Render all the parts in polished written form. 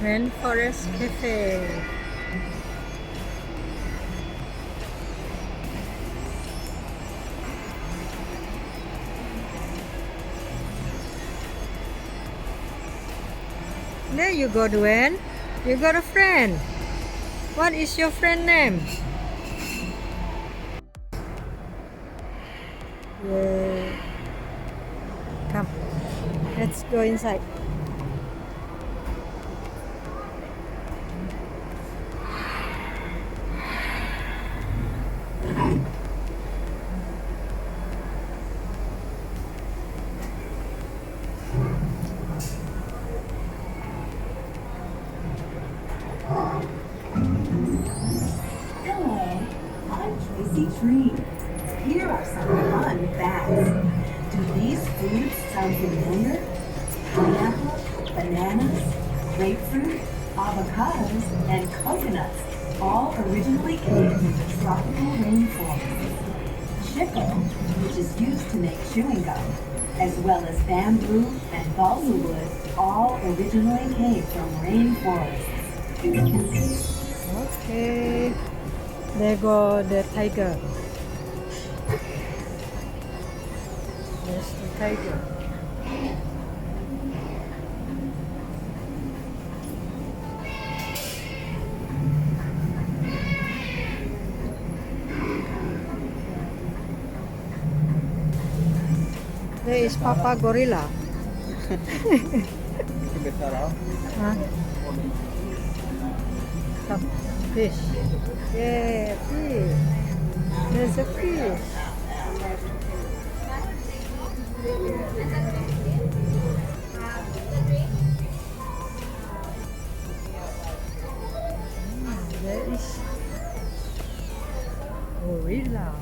Rainforest Cafe. There you go, Dwayne. You got a friend. What is your friend name? Yeah. Come. Let's go inside. Hello, I'm Tracy Tree. Here are some fun facts. Do these foods sound familiar? Pineapple, bananas, grapefruit, avocados, and coconuts all originally came from the tropical rainforest. Chicle, which is used to make chewing gum, as well as bamboo and balsa wood, all originally came from rainforests. Okay. There go the tiger. There's the tiger. There is Papa Gorilla. Huh? Come, fish. Yeah, fish. There's a fish. There is gorilla.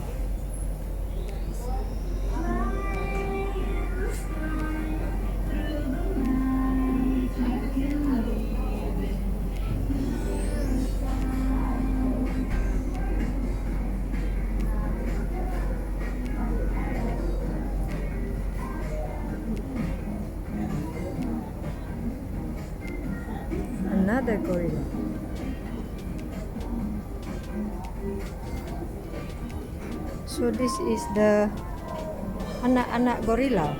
Another gorilla. So this is the anak-anak gorilla.